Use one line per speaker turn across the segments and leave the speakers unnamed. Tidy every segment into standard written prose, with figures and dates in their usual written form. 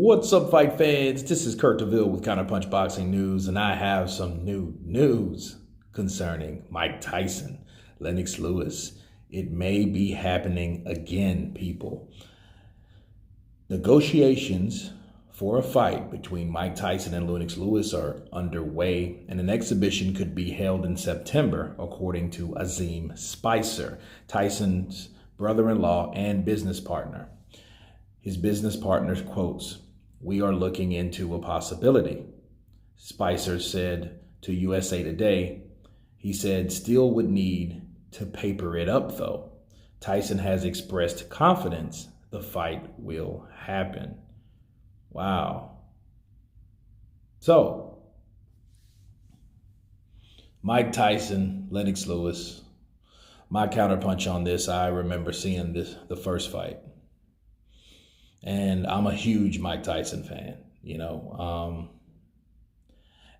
What's up, fight fans? This is Kurt DeVille with Counterpunch Boxing News, and I have some new news concerning Mike Tyson, Lennox Lewis. It may be happening again, people. Negotiations for a fight between Mike Tyson and Lennox Lewis are underway, and an exhibition could be held in September, according to Azim Spicer, Tyson's brother-in-law and business partner. His business partner quotes, "We are looking into a possibility." Spicer said to USA Today, he said, "Still would need to paper it up though. Tyson has expressed confidence the fight will happen." Wow. So, Mike Tyson, Lennox Lewis, my counterpunch on this, I remember seeing the first fight. And I'm a huge Mike Tyson fan,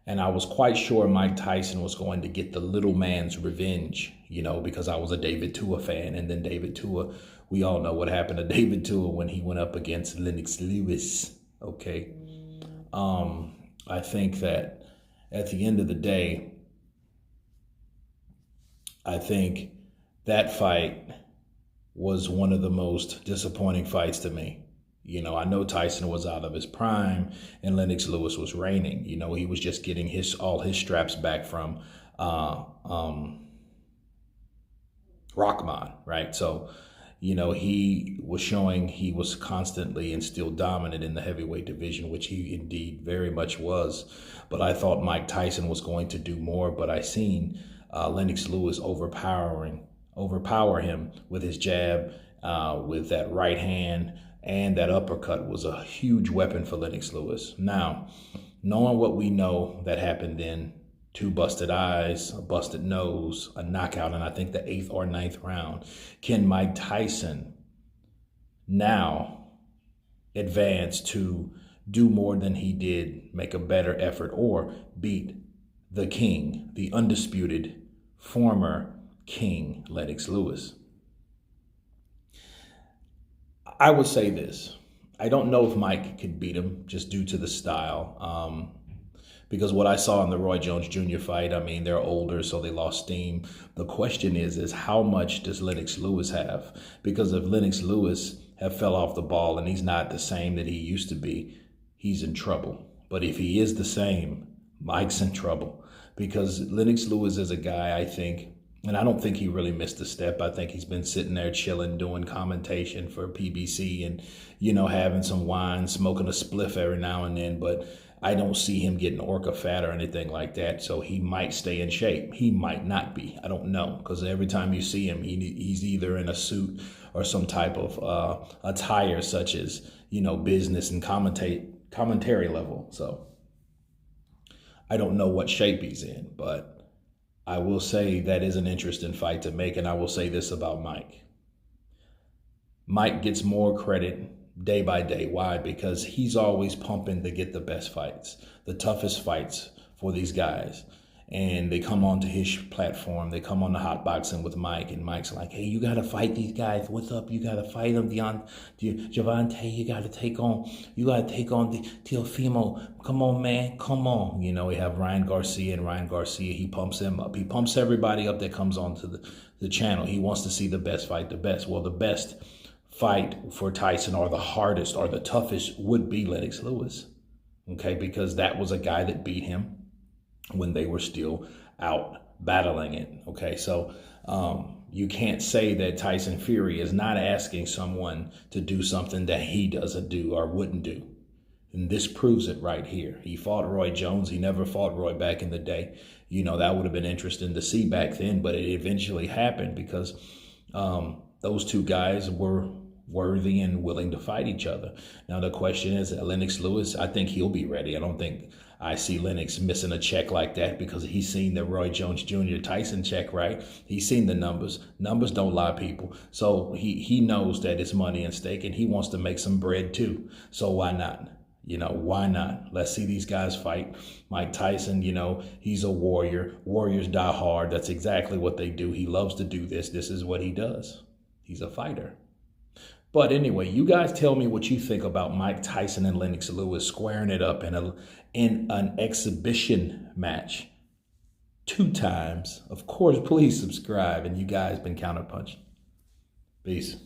and I was quite sure Mike Tyson was going to get the little man's revenge, because I was a David Tua fan. And then David Tua, we all know what happened to David Tua when he went up against Lennox Lewis. Okay. I think that at the end of the day, I think that fight was one of the most disappointing fights to me. I know Tyson was out of his prime and Lennox Lewis was reigning. He was just getting all his straps back from Rockman, right? So, he was showing he was constantly and still dominant in the heavyweight division, which he indeed very much was. But I thought Mike Tyson was going to do more, but I seen Lennox Lewis overpower him with his jab, with that right hand. And that uppercut was a huge weapon for Lennox Lewis. Now, knowing what we know that happened then, 2 busted eyes, a busted nose, a knockout, and I think the 8th or 9th round, can Mike Tyson now advance to do more than he did, make a better effort, or beat the king, the undisputed former king, Lennox Lewis? I would say this. I don't know if Mike could beat him just due to the style. Because what I saw in the Roy Jones Jr. fight, they're older, so they lost steam. The question is how much does Lennox Lewis have? Because if Lennox Lewis have fell off the ball and he's not the same that he used to be, he's in trouble. But if he is the same, Mike's in trouble. Because Lennox Lewis is a guy, I think, and I don't think he really missed a step. I think he's been sitting there chilling, doing commentation for PBC and, having some wine, smoking a spliff every now and then. But I don't see him getting orca fat or anything like that. So he might stay in shape. He might not be. I don't know. Because every time you see him, he's either in a suit or some type of attire such as, business and commentary level. So I don't know what shape he's in, but I will say that is an interesting fight to make, and I will say this about Mike. Mike gets more credit day by day. Why? Because he's always pumping to get the best fights, the toughest fights for these guys. And they come onto his platform. They come on the Hot Boxing with Mike, and Mike's like, "Hey, you got to fight these guys. What's up? You got to fight them, Javante. You got to take on the Teofimo. Come on, man. Come on." We have Ryan Garcia, and Ryan Garcia, he pumps him up. He pumps everybody up that comes onto the channel. He wants to see the best fight the best. Well, the best fight for Tyson, or the hardest or the toughest, would be Lennox Lewis. Okay, because that was a guy that beat him when they were still out battling it. Okay, so you can't say that Tyson Fury is not asking someone to do something that he doesn't do or wouldn't do. And this proves it right here. He fought Roy Jones. He never fought Roy back in the day. That would have been interesting to see back then, but it eventually happened because those two guys were worthy and willing to fight each other. Now, the question is, Lennox Lewis, I think he'll be ready. I don't think I see Lennox missing a check like that, because he's seen the Roy Jones Jr. Tyson check, right? He's seen the numbers. Numbers don't lie, people. So he knows that it's money at stake, and he wants to make some bread too. So why not? Why not? Let's see these guys fight. Mike Tyson, he's a warrior. Warriors die hard. That's exactly what they do. He loves to do this. This is what he does. He's a fighter. But anyway, you guys tell me what you think about Mike Tyson and Lennox Lewis squaring it up in an exhibition match 2 times. Of course, please subscribe. And you guys been Counterpunched. Peace.